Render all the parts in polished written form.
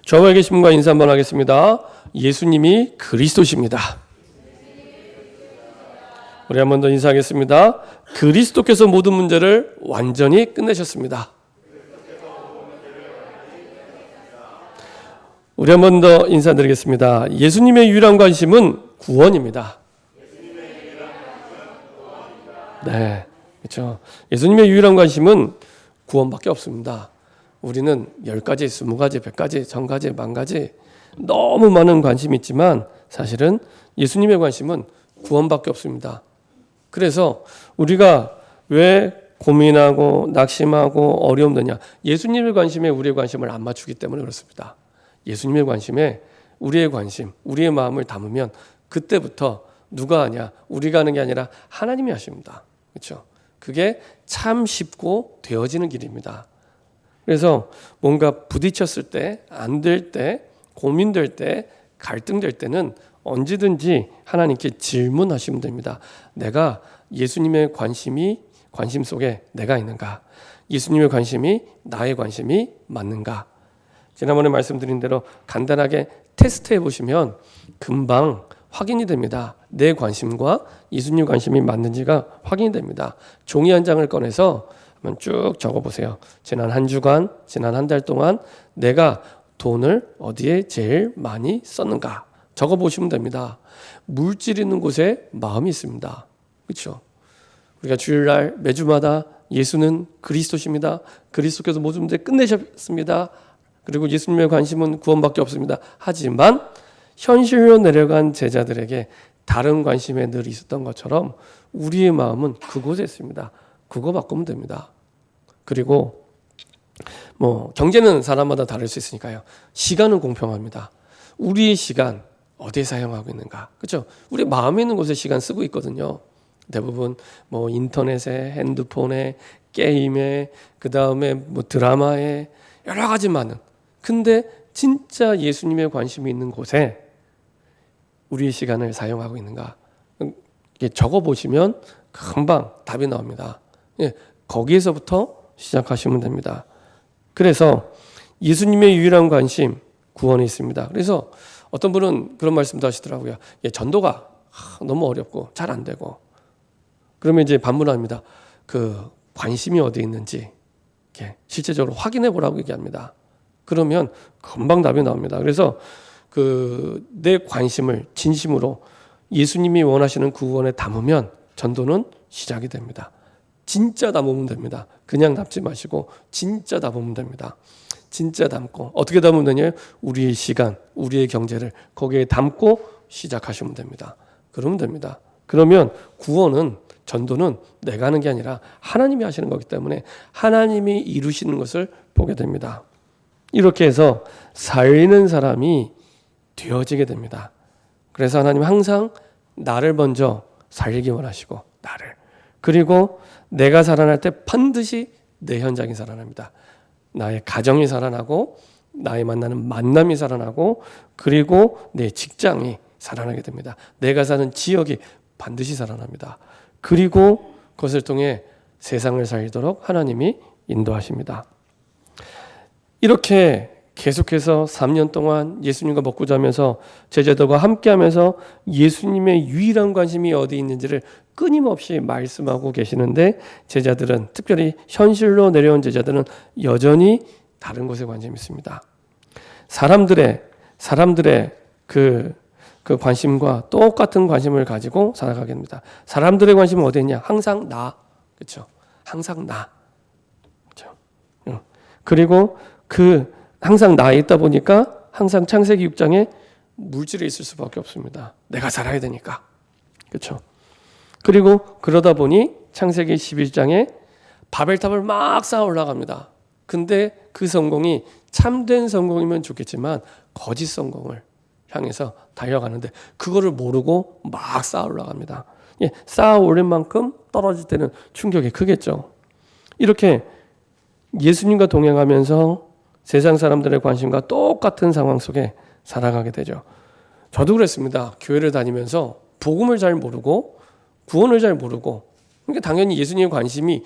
저와 계신 분과 인사 한번 하겠습니다. 예수님이 그리스도십니다. 우리 한 번 더 인사하겠습니다. 그리스도께서 모든 문제를 완전히 끝내셨습니다. 우리 한 번 더 인사드리겠습니다. 예수님의 유일한 관심은 구원입니다. 네, 그렇죠. 예수님의 유일한 관심은 구원밖에 없습니다. 우리는 10가지, 20가지, 100가지, 1000가지, 10,000가지 너무 많은 관심이 있지만 사실은 예수님의 관심은 구원밖에 없습니다. 그래서 우리가 왜 고민하고 낙심하고 어려움 드냐? 예수님의 관심에 우리의 관심을 안 맞추기 때문에 그렇습니다. 예수님의 관심에 우리의 관심, 우리의 마음을 담으면 그때부터 누가 하냐? 우리가 하는 게 아니라 하나님이 하십니다. 그렇죠? 그게 참 쉽고 되어지는 길입니다. 그래서 뭔가 부딪혔을 때, 안 될 때, 고민될 때, 갈등될 때는 언제든지 하나님께 질문하시면 됩니다. 내가 예수님의 관심 속에 내가 있는가? 예수님의 관심이 나의 관심이 맞는가? 지난번에 말씀드린 대로 간단하게 테스트해 보시면 금방 확인이 됩니다. 내 관심과 예수님 관심이 맞는지가 확인이 됩니다. 종이 한 장을 꺼내서 한번 쭉 적어보세요. 지난 한 주간, 지난 한 달 동안 내가 돈을 어디에 제일 많이 썼는가 적어보시면 됩니다. 물질 있는 곳에 마음이 있습니다. 그렇죠? 우리가 주일날 매주마다 예수는 그리스도십니다. 그리스도께서 모든 문제 끝내셨습니다. 그리고 예수님의 관심은 구원밖에 없습니다. 하지만 현실로 내려간 제자들에게 다른 관심에 늘 있었던 것처럼 우리의 마음은 그곳에 있습니다. 그거 바꾸면 됩니다. 그리고 경제는 사람마다 다를 수 있으니까요. 시간은 공평합니다. 우리의 시간 어디에 사용하고 있는가? 그렇죠? 우리 마음에 있는 곳에 시간 쓰고 있거든요. 대부분 인터넷에, 핸드폰에, 게임에, 그 다음에 드라마에 여러 가지 많은. 근데 진짜 예수님의 관심이 있는 곳에 우리의 시간을 사용하고 있는가? 적어보시면 금방 답이 나옵니다. 거기에서부터 시작하시면 됩니다. 그래서 예수님의 유일한 관심, 구원이 있습니다. 그래서 어떤 분은 그런 말씀도 하시더라고요. 전도가 너무 어렵고 잘 안 되고. 그러면 이제 반문합니다. 그 관심이 어디에 있는지 실제적으로 확인해 보라고 얘기합니다. 그러면 금방 답이 나옵니다. 그래서 내 관심을 진심으로 예수님이 원하시는 구원에 담으면 전도는 시작이 됩니다. 진짜 담으면 됩니다. 그냥 담지 마시고 진짜 담으면 됩니다. 진짜 담고 어떻게 담으면 되냐요? 우리의 시간, 우리의 경제를 거기에 담고 시작하시면 됩니다. 그러면 됩니다. 그러면 구원은 전도는 내가 하는 게 아니라 하나님이 하시는 거기 때문에 하나님이 이루시는 것을 보게 됩니다. 이렇게 해서 살리는 사람이 되어지게 됩니다. 그래서 하나님은 항상 나를 먼저 살리기 원하시고 나를. 그리고 내가 살아날 때 반드시 내 현장이 살아납니다. 나의 가정이 살아나고 나의 만나는 만남이 살아나고 그리고 내 직장이 살아나게 됩니다. 내가 사는 지역이 반드시 살아납니다. 그리고 그것을 통해 세상을 살리도록 하나님이 인도하십니다. 이렇게 계속해서 3년 동안 예수님과 먹고 자면서 제자들과 함께하면서 예수님의 유일한 관심이 어디 있는지를 끊임없이 말씀하고 계시는데 제자들은 특별히 현실로 내려온 제자들은 여전히 다른 곳에 관심이 있습니다. 사람들의 그 관심과 똑같은 관심을 가지고 살아가게 됩니다. 사람들의 관심은 어디 있냐? 항상 나. 그렇죠? 항상 나. 그렇죠? 그리고 항상 나에 있다 보니까 항상 창세기 6장에 물질이 있을 수밖에 없습니다. 내가 살아야 되니까. 그렇죠? 그리고 그러다 보니 창세기 11장에 바벨탑을 막 쌓아 올라갑니다. 근데 그 성공이 참된 성공이면 좋겠지만 거짓 성공을 향해서 달려가는데 그거를 모르고 막 쌓아 올라갑니다. 쌓아 올린 만큼 떨어질 때는 충격이 크겠죠. 이렇게 예수님과 동행하면서 세상 사람들의 관심과 똑같은 상황 속에 살아가게 되죠. 저도 그랬습니다. 교회를 다니면서 복음을 잘 모르고 구원을 잘 모르고 그러니까 당연히 예수님의 관심이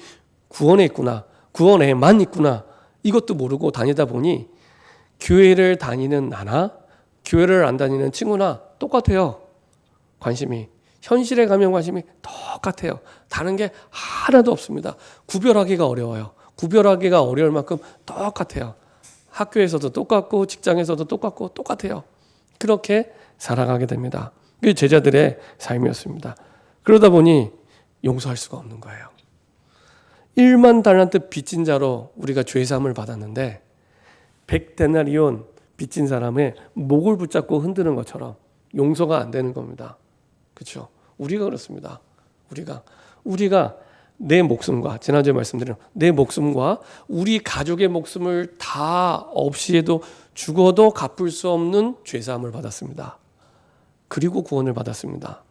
구원에 있구나. 구원에만 있구나. 이것도 모르고 다니다 보니 교회를 다니는 나나 교회를 안 다니는 친구나 똑같아요. 관심이. 현실에 가면 관심이 똑같아요. 다른 게 하나도 없습니다. 구별하기가 어려워요. 구별하기가 어려울 만큼 똑같아요. 학교에서도 똑같고 직장에서도 똑같고 똑같아요. 그렇게 살아가게 됩니다. 그게 제자들의 삶이었습니다. 그러다 보니 용서할 수가 없는 거예요. 1만 달란트 빚진 자로 우리가 죄사함을 받았는데 100데나리온 빚진 사람의 목을 붙잡고 흔드는 것처럼 용서가 안 되는 겁니다. 그렇죠? 우리가 그렇습니다. 우리가 내 목숨과 지난주에 말씀드린 내 목숨과 우리 가족의 목숨을 다 없이 해도 죽어도 갚을 수 없는 죄사함을 받았습니다. 그리고 구원을 받았습니다.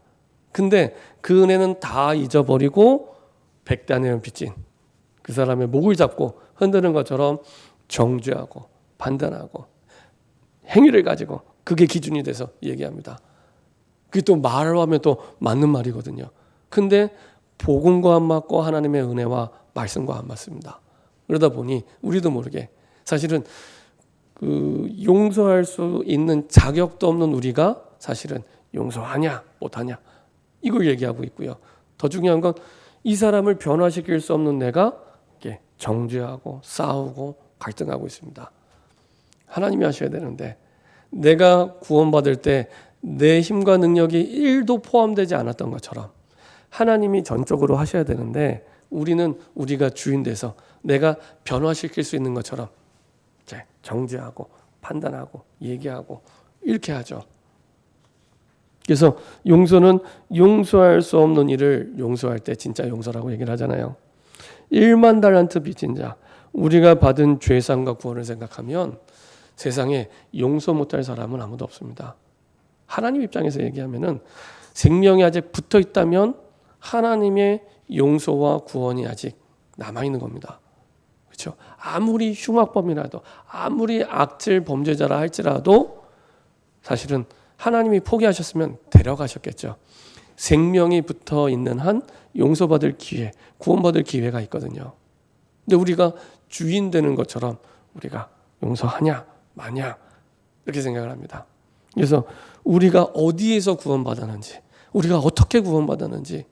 근데 그 은혜는 다 잊어버리고 100데나리온 빚진 그 사람의 목을 잡고 흔드는 것처럼 정죄하고 판단하고 행위를 가지고 그게 기준이 돼서 얘기합니다. 그게 또 말을 하면 또 맞는 말이거든요. 근데 복음과 안 맞고 하나님의 은혜와 말씀과 안 맞습니다. 그러다 보니 우리도 모르게 사실은 그 용서할 수 있는 자격도 없는 우리가 사실은 용서하냐 못하냐 이걸 얘기하고 있고요. 더 중요한 건 이 사람을 변화시킬 수 없는 내가 이렇게 정죄하고 싸우고 갈등하고 있습니다. 하나님이 하셔야 되는데 내가 구원받을 때 내 힘과 능력이 1도 포함되지 않았던 것처럼 하나님이 전적으로 하셔야 되는데 우리는 우리가 주인 돼서 내가 변화시킬 수 있는 것처럼 이제 정죄하고 판단하고 얘기하고 이렇게 하죠. 그래서 용서는 용서할 수 없는 일을 용서할 때 진짜 용서라고 얘기를 하잖아요. 1만 달란트 빚진 자, 우리가 받은 죄상과 구원을 생각하면 세상에 용서 못할 사람은 아무도 없습니다. 하나님 입장에서 얘기하면은 생명이 아직 붙어 있다면 하나님의 용서와 구원이 아직 남아 있는 겁니다. 그렇죠? 아무리 흉악범이라도 아무리 악질 범죄자라 할지라도 사실은 하나님이 포기하셨으면 데려가셨겠죠. 생명이 붙어 있는 한 용서받을 기회, 구원받을 기회가 있거든요. 근데 우리가 주인 되는 것처럼 우리가 용서하냐 마냐 이렇게 생각을 합니다. 그래서 우리가 어디에서 구원받았는지 우리가 어떻게 구원받았는지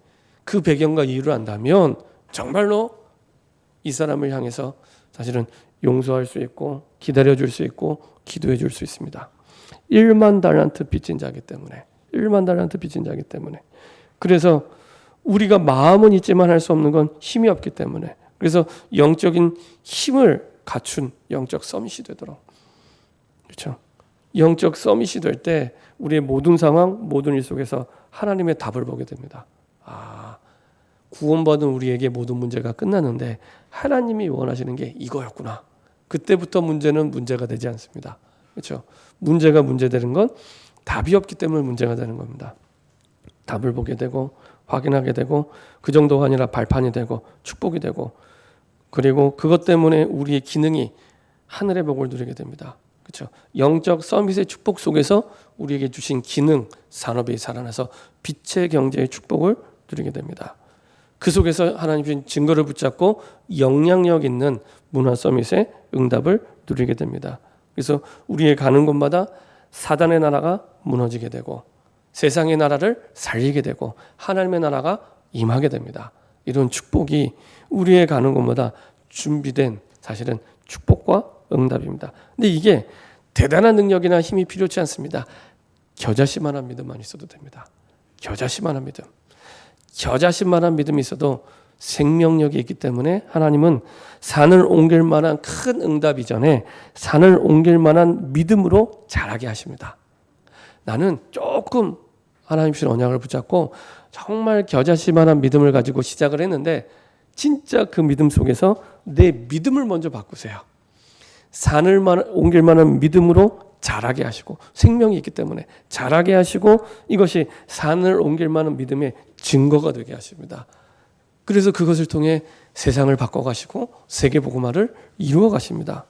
그 배경과 이유를 안다면 정말로 이 사람을 향해서 사실은 용서할 수 있고 기다려줄 수 있고 기도해 줄 수 있습니다. 1만 달란트 빚진 자이기 때문에 1만 달란트 빚진 자이기 때문에 그래서 우리가 마음은 있지만 할 수 없는 건 힘이 없기 때문에 그래서 영적인 힘을 갖춘 영적 서밋이 되도록 그렇죠. 영적 서밋이 될 때 우리의 모든 상황 모든 일 속에서 하나님의 답을 보게 됩니다. 구원받은 우리에게 모든 문제가 끝났는데 하나님이 원하시는 게 이거였구나. 그때부터 문제는 문제가 되지 않습니다. 그렇죠? 문제가 문제되는 건 답이 없기 때문에 문제가 되는 겁니다. 답을 보게 되고 확인하게 되고 그 정도가 아니라 발판이 되고 축복이 되고 그리고 그것 때문에 우리의 기능이 하늘의 복을 누리게 됩니다. 그렇죠? 영적 서밋의 축복 속에서 우리에게 주신 기능, 산업이 살아나서 빛의 경제의 축복을 누리게 됩니다. 그 속에서 하나님 주신 증거를 붙잡고 영향력 있는 문화 서밋의 응답을 누리게 됩니다. 그래서 우리의 가는 곳마다 사단의 나라가 무너지게 되고 세상의 나라를 살리게 되고 하나님의 나라가 임하게 됩니다. 이런 축복이 우리의 가는 곳마다 준비된 사실은 축복과 응답입니다. 근데 이게 대단한 능력이나 힘이 필요치 않습니다. 겨자씨만한 믿음만 있어도 됩니다. 겨자씨만한 믿음. 겨자씨만한 믿음이 있어도 생명력이 있기 때문에 하나님은 산을 옮길 만한 큰 응답 이전에 산을 옮길 만한 믿음으로 자라게 하십니다. 나는 조금 하나님 주신 언약을 붙잡고 정말 겨자씨만한 믿음을 가지고 시작을 했는데 진짜 그 믿음 속에서 내 믿음을 먼저 바꾸세요. 산을 옮길 만한 믿음으로 자라게 하시고 생명이 있기 때문에 자라게 하시고 이것이 산을 옮길 만한 믿음의 증거가 되게 하십니다. 그래서 그것을 통해 세상을 바꿔가시고 세계복음화를 이루어 가십니다.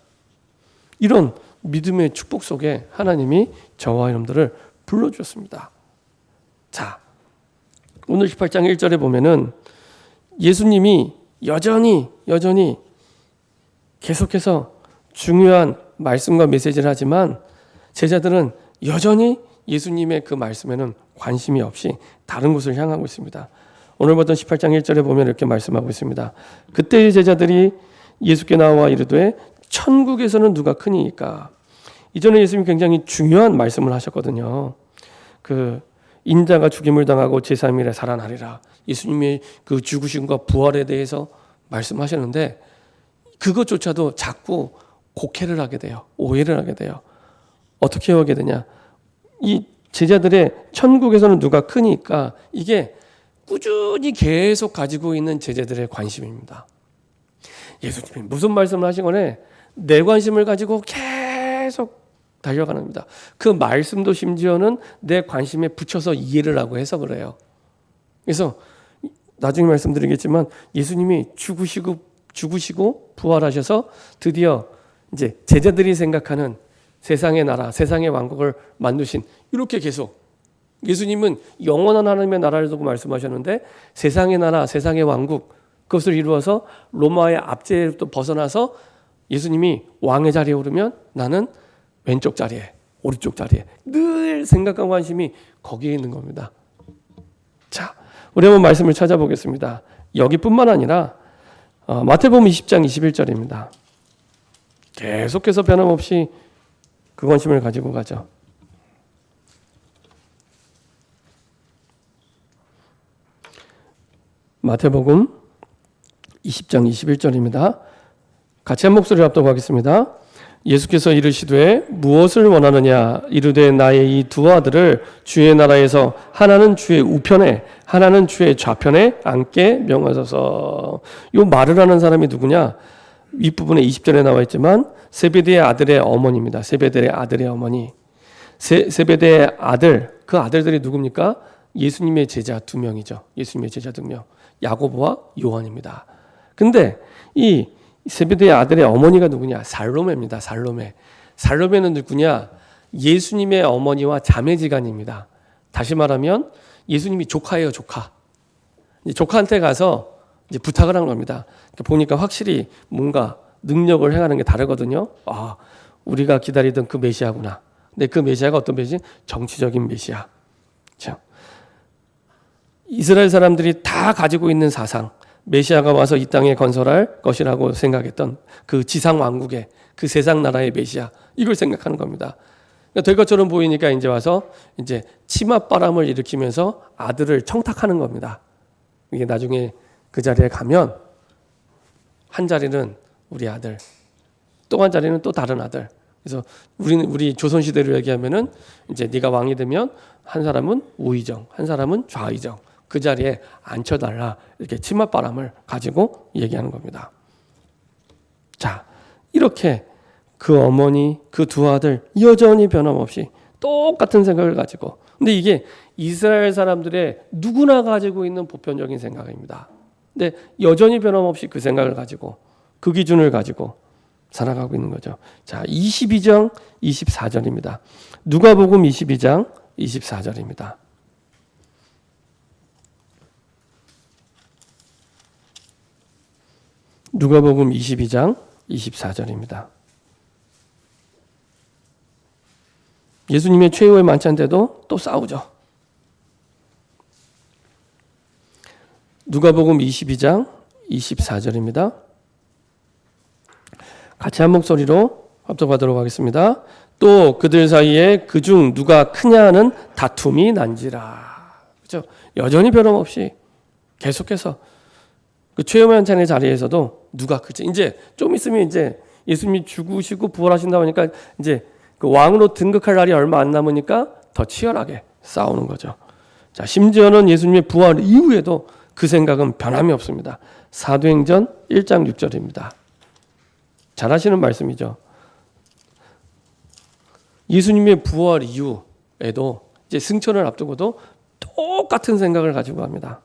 이런 믿음의 축복 속에 하나님이 저와 여러분들을 불러주셨습니다. 자, 오늘 18장 1절에 보면은 예수님이 여전히 계속해서 중요한 말씀과 메시지를 하지만 제자들은 여전히 예수님의 그 말씀에는 관심이 없이 다른 곳을 향하고 있습니다. 오늘 보던 18장 1절에 보면 이렇게 말씀하고 있습니다. 그때의 제자들이 예수께 나와 이르되 천국에서는 누가 크니이까. 이전에 예수님이 굉장히 중요한 말씀을 하셨거든요. 그 인자가 죽임을 당하고 제3일에 살아나리라. 예수님의 그 죽으심과 부활에 대해서 말씀하셨는데 그것조차도 자꾸 곡해를 하게 돼요. 오해를 하게 돼요. 어떻게 하게 되냐? 이 제자들의 천국에서는 누가 크니까 이게 꾸준히 계속 가지고 있는 제자들의 관심입니다. 예수님이 무슨 말씀을 하시거나 내 관심을 가지고 계속 달려가는 겁니다. 그 말씀도 심지어는 내 관심에 붙여서 이해를 하고 해석을 해요. 그래서 나중에 말씀드리겠지만 예수님이 죽으시고 부활하셔서 드디어 이제 제자들이 생각하는 세상의 나라, 세상의 왕국을 만드신 이렇게 계속 예수님은 영원한 하나님의 나라를 두고 말씀하셨는데 세상의 나라, 세상의 왕국 그것을 이루어서 로마의 압제로부터 벗어나서 예수님이 왕의 자리에 오르면 나는 왼쪽 자리에, 오른쪽 자리에 늘 생각과 관심이 거기에 있는 겁니다. 자, 우리 한번 말씀을 찾아보겠습니다. 여기뿐만 아니라 마태복음 20장 21절입니다. 계속해서 변함없이 그 관심을 가지고 가죠. 마태복음 20장 21절입니다. 같이 한 목소리를 합독 하겠습니다. 예수께서 이르시되 무엇을 원하느냐 이르되 나의 이 두 아들을 주의 나라에서 하나는 주의 우편에 하나는 주의 좌편에 앉게 명하소서. 이 말을 하는 사람이 누구냐? 윗부분에 20절에 나와 있지만 세베대의 아들의 어머니입니다. 세베대의 아들의 어머니. 세베대의 아들, 그 아들들이 누굽니까? 예수님의 제자 두 명이죠. 예수님의 제자 두 명. 야고보와 요한입니다. 근데 이 세베대의 아들의 어머니가 누구냐? 살로메입니다. 살로메. 살로메는 누구냐? 예수님의 어머니와 자매지간입니다. 다시 말하면 예수님이 조카예요, 조카. 조카한테 가서 이제 부탁을 한 겁니다. 보니까 확실히 뭔가 능력을 행하는 게 다르거든요. 아, 우리가 기다리던 그 메시아구나. 근데 그 메시아가 어떤 메시아? 정치적인 메시아. 자, 이스라엘 사람들이 다 가지고 있는 사상, 메시아가 와서 이 땅에 건설할 것이라고 생각했던 그 지상 왕국의 그 세상 나라의 메시아, 이걸 생각하는 겁니다. 그러니까 될 것처럼 보이니까 이제 와서 이제 치맛바람을 일으키면서 아들을 청탁하는 겁니다. 이게 나중에 그 자리에 가면 한 자리는 우리 아들, 또 한 자리는 또 다른 아들. 그래서 우리 조선 시대로 얘기하면은 이제 네가 왕이 되면 한 사람은 우의정, 한 사람은 좌의정. 그 자리에 앉혀달라. 이렇게 치맛바람을 가지고 얘기하는 겁니다. 자, 이렇게 그 어머니, 그 두 아들 여전히 변함없이 똑같은 생각을 가지고. 근데 이게 이스라엘 사람들의 누구나 가지고 있는 보편적인 생각입니다. 근데 여전히 변함없이 그 생각을 가지고 그 기준을 가지고 살아가고 있는 거죠. 자, 22장 24절입니다. 누가복음 22장 24절입니다. 누가복음 22장 24절입니다. 예수님의 최후의 만찬 때도 또 싸우죠. 누가복음 22장 24절입니다. 같이 한 목소리로 합독하도록 하겠습니다. 또 그들 사이에 그중 누가 크냐 하는 다툼이 난지라. 그렇죠? 여전히 변함없이 계속해서 그 최후의 만찬의 자리에서도 누가 크지? 이제 좀 있으면 이제 예수님이 죽으시고 부활하신다고 하니까 이제 그 왕으로 등극할 날이 얼마 안 남으니까 더 치열하게 싸우는 거죠. 자, 심지어는 예수님의 부활 이후에도 그 생각은 변함이 없습니다. 사도행전 1장 6절입니다. 잘 아시는 말씀이죠. 예수님의 부활 이후에도 이제 승천을 앞두고도 똑같은 생각을 가지고 합니다.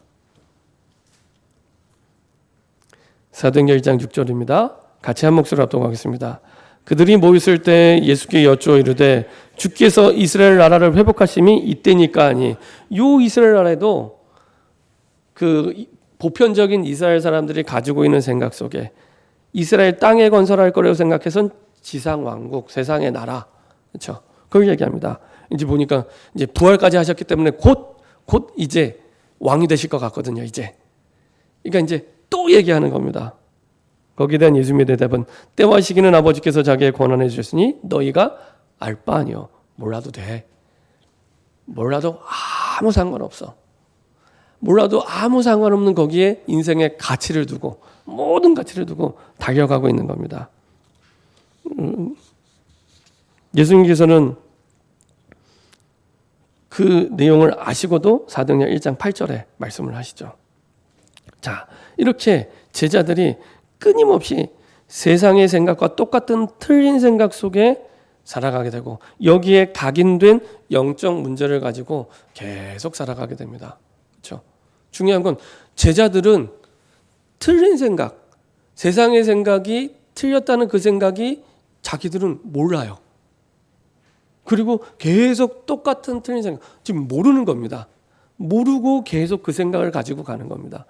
사도행전 1장 6절입니다. 같이 한 목소리로 합독하겠습니다. 그들이 모였을 때 예수께 여쭈어 이르되 주께서 이스라엘 나라를 회복하심이 이때니까 하니. 요 이스라엘 나라에도 그 보편적인 이스라엘 사람들이 가지고 있는 생각 속에 이스라엘 땅에 건설할 거라고 생각해서 지상 왕국, 세상의 나라, 그렇죠? 그걸 얘기합니다. 이제 보니까 이제 부활까지 하셨기 때문에 곧 이제 왕이 되실 것 같거든요. 이제. 그러니까 이제 또 얘기하는 겁니다. 거기에 대한 예수님의 대답은 때와 시기는 아버지께서 자기의 권한해 주셨으니 너희가 알 바 아니요. 몰라도 돼. 몰라도 아무 상관없어. 몰라도 아무 상관없는 거기에 인생의 가치를 두고 모든 가치를 두고 달려가고 있는 겁니다. 예수님께서는 그 내용을 아시고도 사도행전 1장 8절에 말씀을 하시죠. 자, 이렇게 제자들이 끊임없이 세상의 생각과 똑같은 틀린 생각 속에 살아가게 되고 여기에 각인된 영적 문제를 가지고 계속 살아가게 됩니다. 그렇죠? 중요한 건 제자들은 틀린 생각, 세상의 생각이 틀렸다는 그 생각이 자기들은 몰라요. 그리고 계속 똑같은 틀린 생각, 지금 모르는 겁니다. 모르고 계속 그 생각을 가지고 가는 겁니다.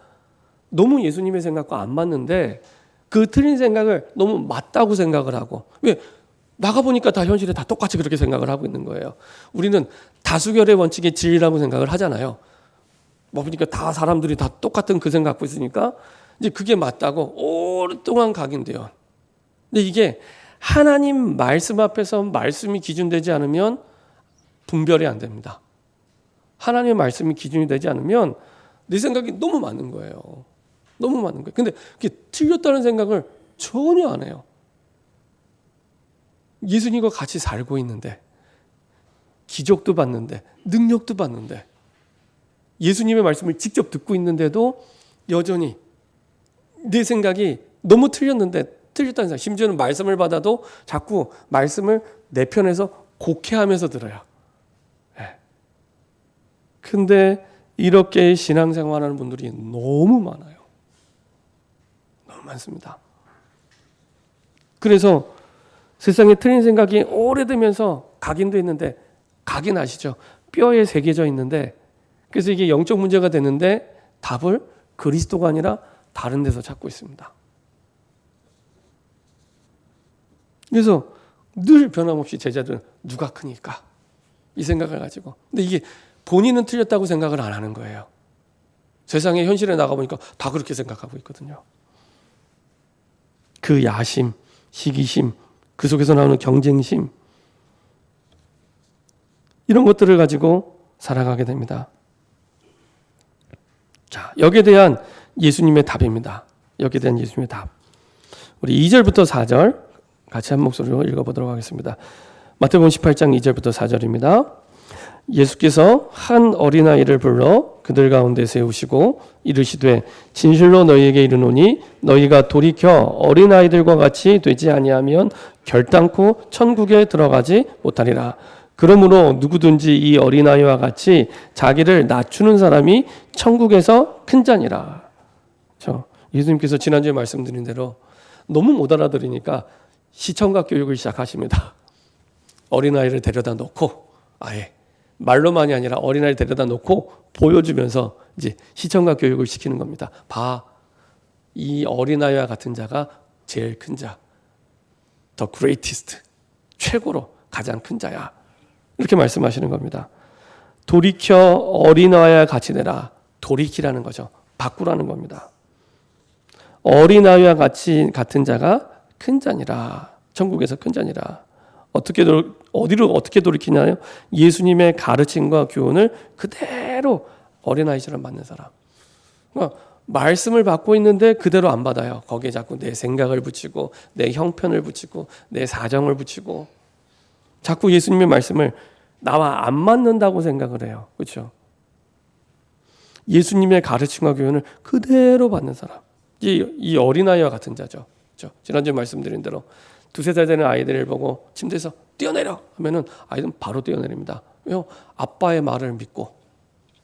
너무 예수님의 생각과 안 맞는데 그 틀린 생각을 너무 맞다고 생각을 하고, 왜? 나가보니까 다 현실에 다 똑같이 그렇게 생각을 하고 있는 거예요. 우리는 다수결의 원칙이 진리라고 생각을 하잖아요. 뭐 보니까 다 사람들이 다 똑같은 그 생각 갖고 있으니까 이제 그게 맞다고 오랫동안 각인돼요. 근데 이게 하나님 말씀 앞에서 말씀이 기준되지 않으면 분별이 안 됩니다. 하나님의 말씀이 기준이 되지 않으면 내 생각이 너무 많은 거예요. 너무 많은 거예요. 근데 그게 틀렸다는 생각을 전혀 안 해요. 예수님과 같이 살고 있는데, 기적도 봤는데, 능력도 봤는데, 예수님의 말씀을 직접 듣고 있는데도 여전히 내 생각이 너무 틀렸는데 틀렸다는 생각, 심지어는 말씀을 받아도 자꾸 말씀을 내 편에서 곡해하면서 들어요. 근데 이렇게 신앙생활하는 분들이 너무 많아요. 너무 많습니다. 그래서 세상에 틀린 생각이 오래되면서 각인돼 있는데, 각인 아시죠? 뼈에 새겨져 있는데, 그래서 이게 영적 문제가 되는데 답을 그리스도가 아니라 다른 데서 찾고 있습니다. 그래서 늘 변함없이 제자들은 누가 크니까 이 생각을 가지고, 근데 이게 본인은 틀렸다고 생각을 안 하는 거예요. 세상의 현실에 나가보니까 다 그렇게 생각하고 있거든요. 그 야심, 시기심, 그 속에서 나오는 경쟁심, 이런 것들을 가지고 살아가게 됩니다. 자, 여기에 대한 예수님의 답입니다. 여기에 대한 예수님의 답. 우리 2절부터 4절 같이 한 목소리로 읽어보도록 하겠습니다. 마태복음 18장 2절부터 4절입니다. 예수께서 한 어린아이를 불러 그들 가운데 세우시고 이르시되 진실로 너희에게 이르노니 너희가 돌이켜 어린아이들과 같이 되지 아니하면 결단코 천국에 들어가지 못하리라. 그러므로 누구든지 이 어린아이와 같이 자기를 낮추는 사람이 천국에서 큰 자니라. 예수님께서 지난주에 말씀드린 대로 너무 못 알아들으니까 시청각 교육을 시작하십니다. 어린아이를 데려다 놓고 아예 말로만이 아니라 어린아이를 데려다 놓고 보여주면서 이제 시청각 교육을 시키는 겁니다. 봐, 이 어린아이와 같은 자가 제일 큰 자, the greatest, 최고로 가장 큰 자야. 이렇게 말씀하시는 겁니다. 돌이켜 어린아이와 같이 되라. 돌이키라는 거죠. 바꾸라는 겁니다. 어린아이와 같은 자가 큰 자니라. 천국에서 큰 자니라. 어디로 어떻게 돌이키냐요? 예수님의 가르침과 교훈을 그대로 어린아이처럼 받는 사람. 그러니까 말씀을 받고 있는데 그대로 안 받아요. 거기에 자꾸 내 생각을 붙이고 내 형편을 붙이고 내 사정을 붙이고 자꾸 예수님의 말씀을 나와 안 맞는다고 생각을 해요. 그렇죠? 예수님의 가르침과 교훈을 그대로 받는 사람. 이 어린아이와 같은 자죠. 그렇죠? 지난주에 말씀드린 대로 2-3살 되는 아이들을 보고 침대에서 뛰어내려 하면은 아이들은 바로 뛰어내립니다. 왜요? 아빠의 말을 믿고.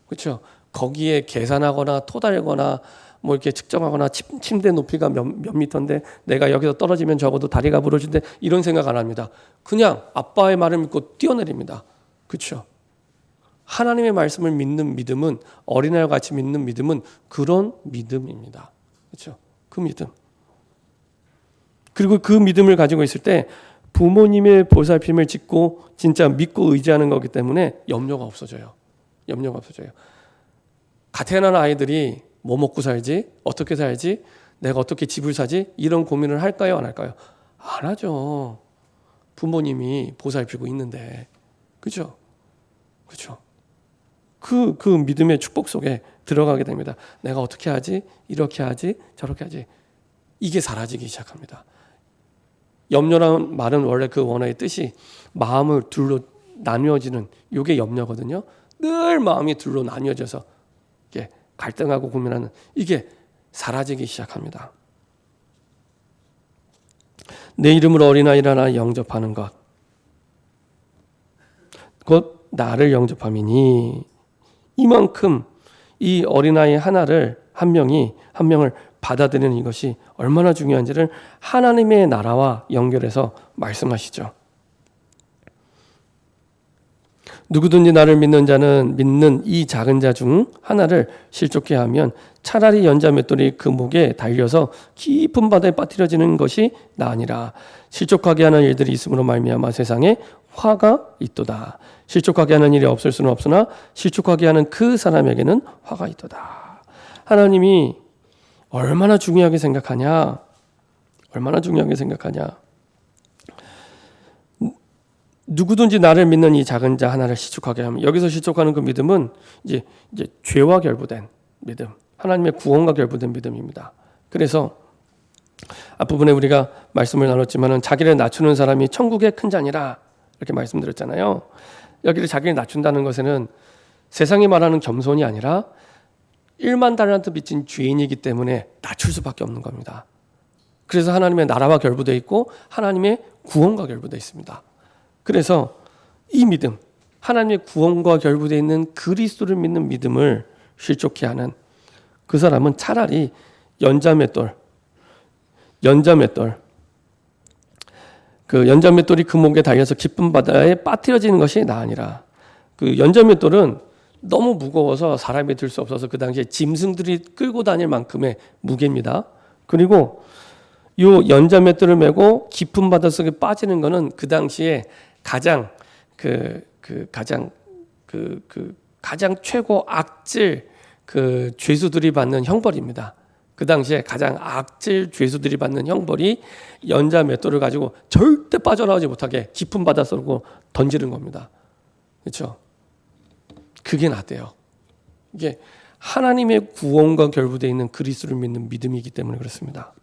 그렇죠? 거기에 계산하거나 토달거나 뭐 이렇게 측정하거나 침대 높이가 몇 미터인데 내가 여기서 떨어지면 적어도 다리가 부러진데 이런 생각 안 합니다. 그냥 아빠의 말을 믿고 뛰어내립니다. 그렇죠? 하나님의 말씀을 믿는 믿음은 어린아이와 같이 믿는 믿음은 그런 믿음입니다. 그렇죠? 그 믿음. 그리고 그 믿음을 가지고 있을 때 부모님의 보살핌을 짓고 진짜 믿고 의지하는 거기 때문에 염려가 없어져요. 염려가 없어져요. 가태어난 아이들이 뭐 먹고 살지? 어떻게 살지? 내가 어떻게 집을 사지? 이런 고민을 할까요? 안 할까요? 안 하죠. 부모님이 보살피고 있는데. 그죠? 그죠? 그 믿음의 축복 속에 들어가게 됩니다. 내가 어떻게 하지? 이렇게 하지? 저렇게 하지? 이게 사라지기 시작합니다. 염려라는 말은 원래 그 원어의 뜻이 마음을 둘로 나뉘어지는 이게 염려거든요. 늘 마음이 둘로 나뉘어져서 이게 갈등하고 고민하는 이게 사라지기 시작합니다. 내 이름으로 어린아이를 하나 영접하는 것, 곧 나를 영접함이니, 이만큼 이 어린아이 하나를 한 명을 받아들이는 이것이 얼마나 중요한지를 하나님의 나라와 연결해서 말씀하시죠. 누구든지 나를 믿는 자는 믿는 이 작은 자 중 하나를 실족해 하면 차라리 연자 맷돌이 그 목에 달려서 깊은 바다에 빠뜨려지는 것이 나으니라. 실족하게 하는 일들이 있음으로 말미암아 세상에 화가 있도다. 실족하게 하는 일이 없을 수는 없으나 실족하게 하는 그 사람에게는 화가 있도다. 하나님이 얼마나 중요하게 생각하냐? 얼마나 중요하게 생각하냐? 누구든지 나를 믿는 이 작은 자 하나를 실족하게 하면, 여기서 실족하는 그 믿음은 이제 죄와 결부된 믿음, 하나님의 구원과 결부된 믿음입니다. 그래서 앞부분에 우리가 말씀을 나눴지만은 자기를 낮추는 사람이 천국의 큰 자니라 이렇게 말씀드렸잖아요. 여기를 자기를 낮춘다는 것에는 세상이 말하는 겸손이 아니라 1만 달란트 빚진 죄인이기 때문에 낮출 수밖에 없는 겁니다. 그래서 하나님의 나라와 결부되어 있고 하나님의 구원과 결부되어 있습니다. 그래서 이 믿음, 하나님의 구원과 결부되어 있는 그리스도를 믿는 믿음을 실족해 하는 그 사람은 차라리 연자맷돌, 그 연자맷돌이 그 목에 달려서 깊은 바다에 빠뜨려지는 것이 나으니라. 그 연자맷돌은 너무 무거워서 사람이 들 수 없어서 그 당시에 짐승들이 끌고 다닐 만큼의 무게입니다. 그리고 요 연자맷돌을 메고 깊은 바다 속에 빠지는 것은 그 당시에 가장 가장 최고 악질 그 죄수들이 받는 형벌입니다. 그 당시에 가장 악질 죄수들이 받는 형벌이 연자 맷돌을 가지고 절대 빠져나오지 못하게 깊은 바닷속으로 던지는 겁니다. 그렇죠? 그게 낫대요. 이게 하나님의 구원과 결부되어 있는 그리스도를 믿는 믿음이기 때문에 그렇습니다.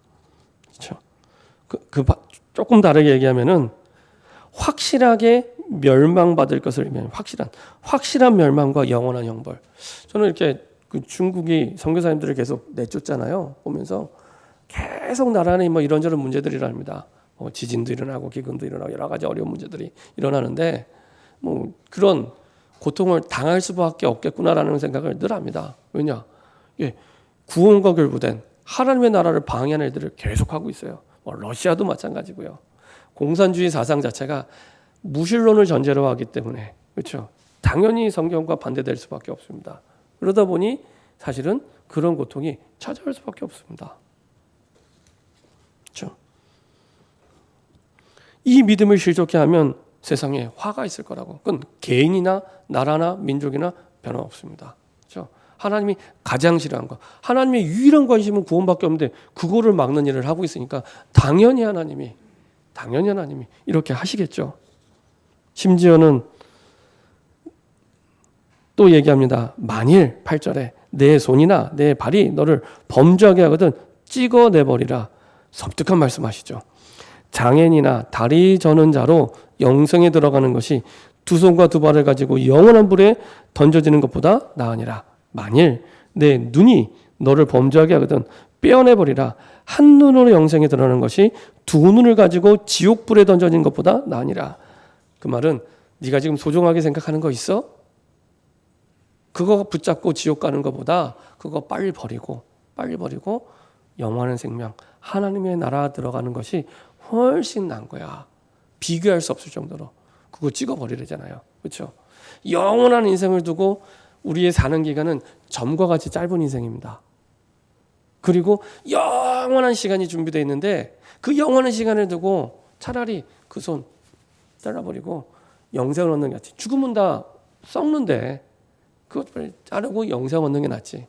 그렇죠? 조금 다르게 얘기하면은 확실하게 멸망받을 것을 의미하는 확실한 멸망과 영원한 형벌. 저는 이렇게 그 중국이 선교사님들을 계속 내쫓잖아요. 보면서 계속 나라 안에 뭐 이런저런 문제들이 일어납니다. 지진도 일어나고 기근도 일어나고 여러 가지 어려운 문제들이 일어나는데 뭐 그런 고통을 당할 수밖에 없겠구나라는 생각을 늘 합니다. 왜냐? 구원과 결부된 하나님의 나라를 방해하는 일들을 계속하고 있어요. 러시아도 마찬가지고요. 공산주의 사상 자체가 무신론을 전제로 하기 때문에 그렇죠. 당연히 성경과 반대될 수밖에 없습니다. 그러다 보니 사실은 그런 고통이 찾아올 수밖에 없습니다. 그렇죠. 이 믿음을 실족해 하면 세상에 화가 있을 거라고. 그건 개인이나 나라나 민족이나 변함없습니다. 그렇죠. 하나님이 가장 싫어하는 거, 하나님의 유일한 관심은 구원밖에 없는데 그거를 막는 일을 하고 있으니까 당연히 하나님이 이렇게 하시겠죠. 심지어는 또 얘기합니다. 만일 8절에 내 손이나 내 발이 너를 범죄하게 하거든 찍어내버리라. 섬뜩한 말씀하시죠. 장애인이나 다리 저는 자로 영생에 들어가는 것이 두 손과 두 발을 가지고 영원한 불에 던져지는 것보다 나으니라. 만일 내 눈이 너를 범죄하게 하거든 빼어내버리라. 한 눈으로 영생에 들어가는 것이 두 눈을 가지고 지옥불에 던져진 것보다 나으니라. 그 말은 네가 지금 소중하게 생각하는 거 있어? 그거 붙잡고 지옥 가는 것보다 그거 빨리 버리고 영원한 생명, 하나님의 나라 들어가는 것이 훨씬 나은 거야. 비교할 수 없을 정도로 그거 찍어버리려잖아요. 그렇죠? 영원한 인생을 두고 우리의 사는 기간은 점과 같이 짧은 인생입니다. 그리고 영원한 시간이 준비되어 있는데 그 영원한 시간을 두고 차라리 그 손 잘라버리고 영생을 얻는 게 낫지. 죽으면 다 썩는데 그것을 자르고 영생 얻는 게 낫지.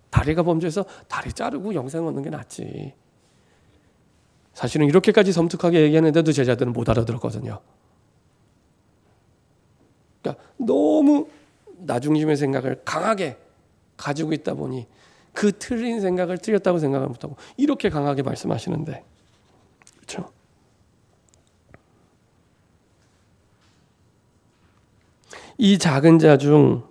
다리가 범죄해서 다리 자르고 영생 얻는 게 낫지. 사실은 이렇게까지 섬뜩하게 얘기하는데도 제자들은 못 알아들었거든요. 그러니까 너무 나 중심의 생각을 강하게 가지고 있다 보니 그 틀린 생각을 틀렸다고 생각을 못하고 이렇게 강하게 말씀하시는데, 그렇죠? 이 작은 자 중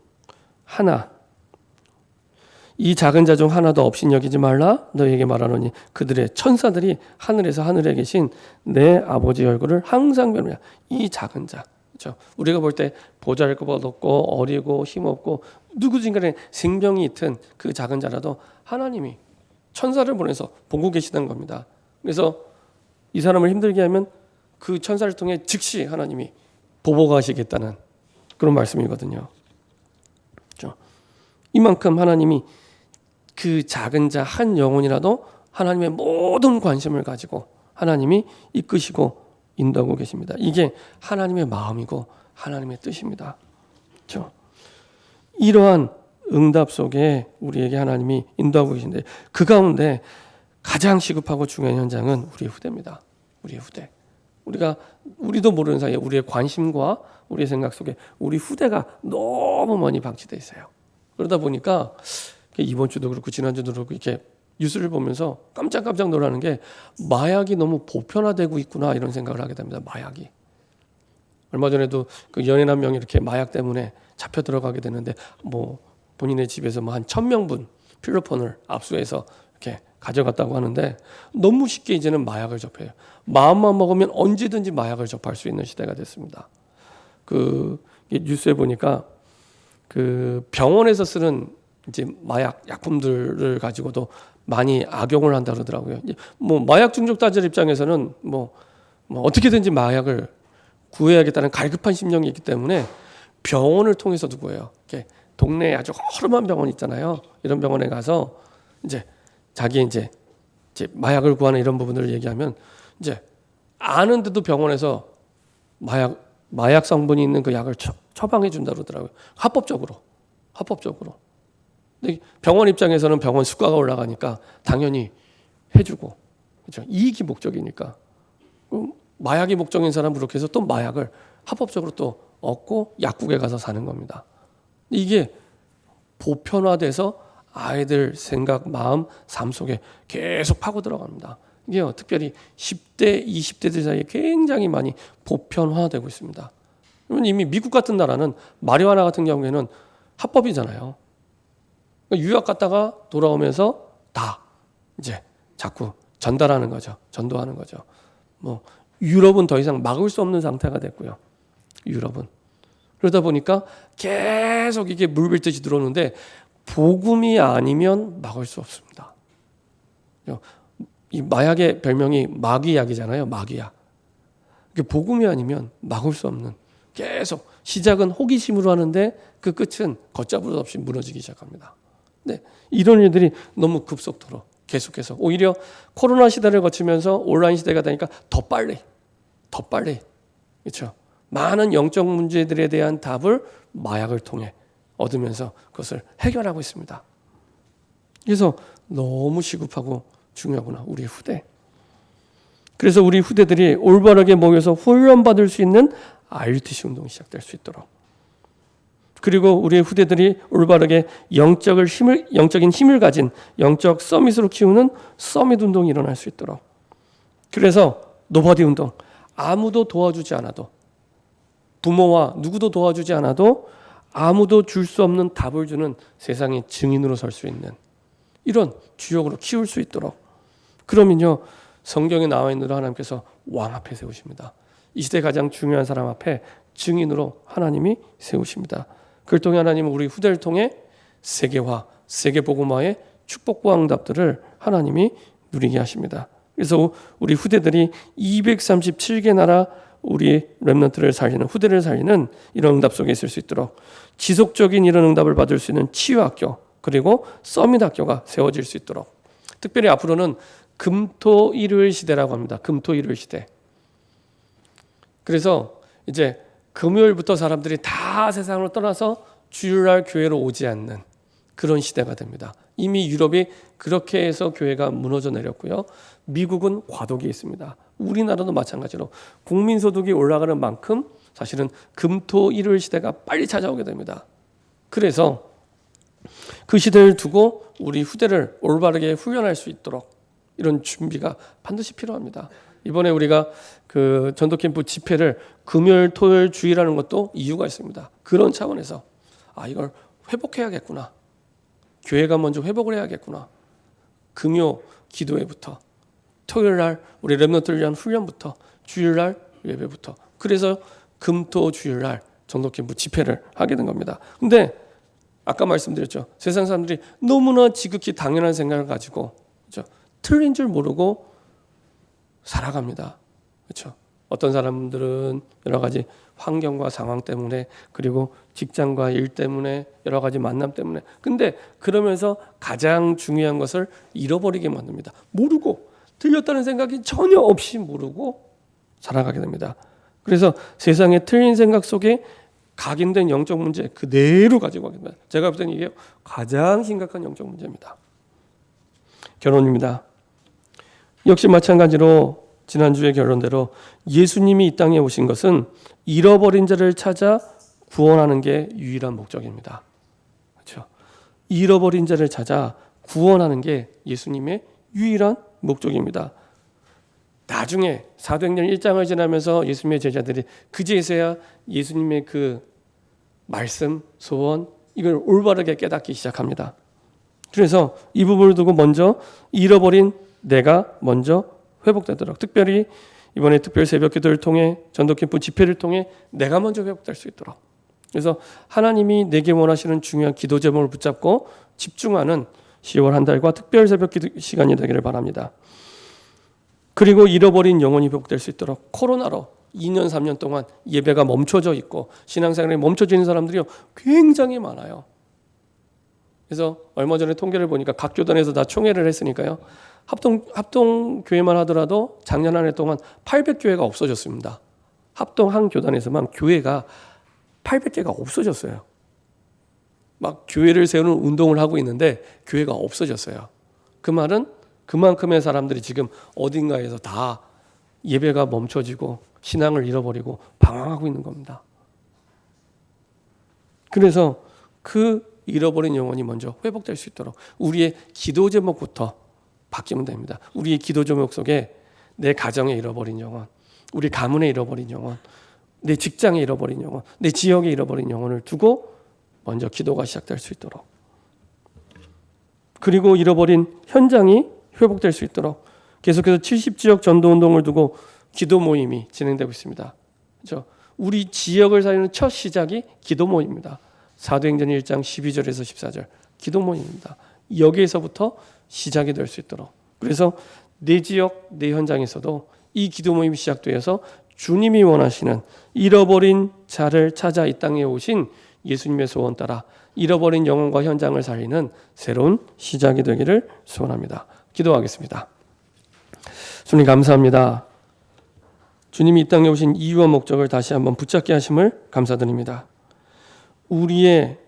하나도 업신여기지 말라 너희에게 말하노니 그들의 천사들이 하늘에서 하늘에 계신 내 아버지의 얼굴을 항상 뵈느냐. 이 작은 자, 그렇죠? 우리가 볼 때 보잘것없고 어리고 힘없고 누구든간에 생명이 있든 그 작은 자라도 하나님이 천사를 보내서 보고 계시다는 겁니다. 그래서 이 사람을 힘들게 하면 그 천사를 통해 즉시 하나님이 보복하시겠다는 그런 말씀이거든요. 그렇죠? 이만큼 하나님이 그 작은 자 한 영혼이라도 하나님의 모든 관심을 가지고 하나님이 이끄시고 인도하고 계십니다. 이게 하나님의 마음이고 하나님의 뜻입니다. 그렇죠? 이러한 응답 속에 우리에게 하나님이 인도하고 계신데 그 가운데 가장 시급하고 중요한 현장은 우리의 후대입니다. 우리의 후대. 우리도 모르는 사이에 우리의 관심과 우리의 생각 속에 우리 후대가 너무 많이 방치되어 있어요. 그러다 보니까 이번 주도 그렇고 지난주도 그렇고 이렇게 뉴스를 보면서 깜짝깜짝 놀라는 게 마약이 너무 보편화되고 있구나 이런 생각을 하게 됩니다. 마약이. 얼마 전에도 그 연예인 한 명이 이렇게 마약 때문에 잡혀 들어가게 되는데 뭐 본인의 집에서 뭐 한 1,000명분 필로폰을 압수해서 이렇게 가져갔다고 하는데 너무 쉽게 이제는 마약을 접해요. 마음만 먹으면 언제든지 마약을 접할 수 있는 시대가 됐습니다. 그 뉴스에 보니까 그 병원에서 쓰는 이제 마약 약품들을 가지고도 많이 악용을 한다 그러더라고요. 뭐 마약 중독자들 입장에서는 뭐 어떻게든지 마약을 구해야겠다는 갈급한 심령이 있기 때문에 병원을 통해서도 구해요. 이렇게 동네에 아주 허름한 병원 있잖아요. 이런 병원에 가서 이제 자기 이제 마약을 구하는 이런 부분들을 얘기하면 이제 아는데도 병원에서 마약 성분이 있는 그 약을 처방해 준다 그러더라고요. 합법적으로. 근데 병원 입장에서는 병원 수가가 올라가니까 당연히 해주고, 그렇죠? 이익이 목적이니까. 마약이 목적인 사람은 그렇게 해서 또 마약을 합법적으로 또 얻고 약국에 가서 사는 겁니다. 이게 보편화돼서 아이들 생각, 마음, 삶 속에 계속 파고 들어갑니다. 이게요, 특별히 10대, 20대들 사이에 굉장히 많이 보편화되고 있습니다. 그러면 이미 미국 같은 나라는 마리화나 같은 경우에는 합법이잖아요. 유학 갔다가 돌아오면서 다 이제 자꾸 전달하는 거죠. 전도하는 거죠. 뭐 유럽은 더 이상 막을 수 없는 상태가 됐고요. 유럽은. 그러다 보니까 계속 이게 물밀듯이 들어오는데 복음이 아니면 막을 수 없습니다. 이 마약의 별명이 마귀약이잖아요. 마귀약. 복음이 아니면 막을 수 없는, 계속 시작은 호기심으로 하는데 그 끝은 걷잡을 수 없이 무너지기 시작합니다. 네, 이런 일들이 너무 급속도로 계속해서 오히려 코로나 시대를 거치면서 온라인 시대가 되니까 더 빨리 그렇죠? 많은 영적 문제들에 대한 답을 마약을 통해 얻으면서 그것을 해결하고 있습니다. 그래서 너무 시급하고 중요하구나, 우리 후대. 그래서 우리 후대들이 올바르게 모여서 훈련받을 수 있는 RUTC 운동이 시작될 수 있도록, 그리고 우리의 후대들이 올바르게 영적인 힘을 가진 영적 서밋으로 키우는 서밋 운동이 일어날 수 있도록, 그래서 노바디 운동, 아무도 도와주지 않아도, 부모와 누구도 도와주지 않아도 아무도 줄 수 없는 답을 주는 세상의 증인으로 설 수 있는 이런 주역으로 키울 수 있도록, 그러면요, 성경에 나와 있는 대로 하나님께서 왕 앞에 세우십니다. 이 시대 가장 중요한 사람 앞에 증인으로 하나님이 세우십니다. 그걸 통해 하나님은 우리 후대를 통해 세계화, 세계복음화의 축복과 응답들을 하나님이 누리게 하십니다. 그래서 우리 후대들이 237개 나라 우리 렘넌트를 살리는, 후대를 살리는 이런 응답 속에 있을 수 있도록 지속적인 이런 응답을 받을 수 있는 치유학교, 그리고 서밋 학교가 세워질 수 있도록, 특별히 앞으로는 금토일요일 시대라고 합니다. 금토일요일 시대. 그래서 이제 금요일부터 사람들이 다 세상을 떠나서 주일날 교회로 오지 않는 그런 시대가 됩니다. 이미 유럽이 그렇게 해서 교회가 무너져 내렸고요. 미국은 과도기에 있습니다. 우리나라도 마찬가지로 국민소득이 올라가는 만큼 사실은 금토 일요일 시대가 빨리 찾아오게 됩니다. 그래서 그 시대를 두고 우리 후대를 올바르게 훈련할 수 있도록 이런 준비가 반드시 필요합니다. 이번에 우리가 그 전도캠프 집회를 금요일, 토요일, 주일하는 것도 이유가 있습니다. 그런 차원에서 이걸 회복해야겠구나. 교회가 먼저 회복을 해야겠구나. 금요 기도회부터, 토요일 날 우리 렘넌트를 위한 훈련부터, 주일 날 예배부터. 그래서 금토 주일 날 전도캠프 집회를 하게 된 겁니다. 근데 아까 말씀드렸죠. 세상 사람들이 너무나 지극히 당연한 생각을 가지고, 그렇죠? 틀린 줄 모르고 살아갑니다. 그렇죠? 어떤 사람들은 여러 가지 환경과 상황 때문에, 그리고 직장과 일 때문에, 여러 가지 만남 때문에, 근데 그러면서 가장 중요한 것을 잃어버리게 만듭니다. 모르고, 틀렸다는 생각이 전혀 없이 모르고 살아가게 됩니다. 그래서 세상의 틀린 생각 속에 각인된 영적 문제 그대로 가지고 가게 됩니다. 제가 볼 때는 이게 가장 심각한 영적 문제입니다. 결론입니다. 역시 마찬가지로 지난주의 결론대로 예수님이 이 땅에 오신 것은 잃어버린 자를 찾아 구원하는 게 유일한 목적입니다. 그렇죠? 잃어버린 자를 찾아 구원하는 게 예수님의 유일한 목적입니다. 나중에 사도행전 1장을 지나면서 예수님의 제자들이 그제서야 예수님의 그 말씀, 소원 이걸 올바르게 깨닫기 시작합니다. 그래서 이 부분을 두고 먼저 잃어버린 내가 먼저 회복되도록, 특별히 이번에 특별 새벽기도를 통해 전도캠프 집회를 통해 내가 먼저 회복될 수 있도록, 그래서 하나님이 내게 원하시는 중요한 기도 제목을 붙잡고 집중하는 10월 한 달과 특별 새벽기도 시간이 되기를 바랍니다. 그리고 잃어버린 영혼이 회복될 수 있도록 코로나로 2년 3년 동안 예배가 멈춰져 있고 신앙생활이 멈춰져 있는 사람들이 굉장히 많아요. 그래서 얼마 전에 통계를 보니까 각 교단에서 다 총회를 했으니까요. 합동 교회만 하더라도 작년 한 해 동안 800교회가 없어졌습니다. 합동 한 교단에서만 교회가 800개가 없어졌어요. 막 교회를 세우는 운동을 하고 있는데 교회가 없어졌어요. 그 말은 그만큼의 사람들이 지금 어딘가에서 다 예배가 멈춰지고 신앙을 잃어버리고 방황하고 있는 겁니다. 그래서 그 잃어버린 영혼이 먼저 회복될 수 있도록 우리의 기도 제목부터 바뀌면 됩니다. 우리의 기도 제목 속에 내 가정에 잃어버린 영혼, 우리 가문에 잃어버린 영혼, 내 직장에 잃어버린 영혼, 내 지역에 잃어버린 영혼을 두고 먼저 기도가 시작될 수 있도록, 그리고 잃어버린 현장이 회복될 수 있도록 계속해서 70지역 전도운동을 두고 기도 모임이 진행되고 있습니다. 그렇죠? 우리 지역을 살리는 첫 시작이 기도 모임입니다. 사도행전 1장 12절에서 14절 기도 모임입니다. 여기에서부터 시작이 될 수 있도록, 그래서 내 지역, 내 현장에서도 이 기도 모임이 시작되어서 주님이 원하시는 잃어버린 자를 찾아 이 땅에 오신 예수님의 소원 따라 잃어버린 영혼과 현장을 살리는 새로운 시작이 되기를 소원합니다. 기도하겠습니다. 주님 감사합니다. 주님이 이 땅에 오신 이유와 목적을 다시 한번 붙잡게 하심을 감사드립니다. 우리의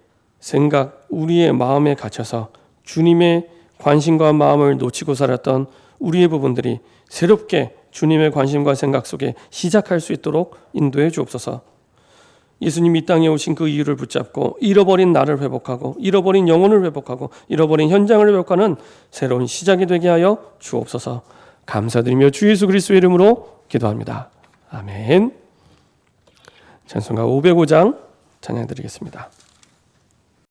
생각, 우리의 마음에 갇혀서 주님의 관심과 마음을 놓치고 살았던 우리의 부분들이 새롭게 주님의 관심과 생각 속에 시작할 수 있도록 인도해 주옵소서. 예수님이 이 땅에 오신 그 이유를 붙잡고 잃어버린 나를 회복하고 잃어버린 영혼을 회복하고 잃어버린 현장을 회복하는 새로운 시작이 되게 하여 주옵소서. 감사드리며 주 예수 그리스도의 이름으로 기도합니다. 아멘. 찬송가 505장 찬양드리겠습니다.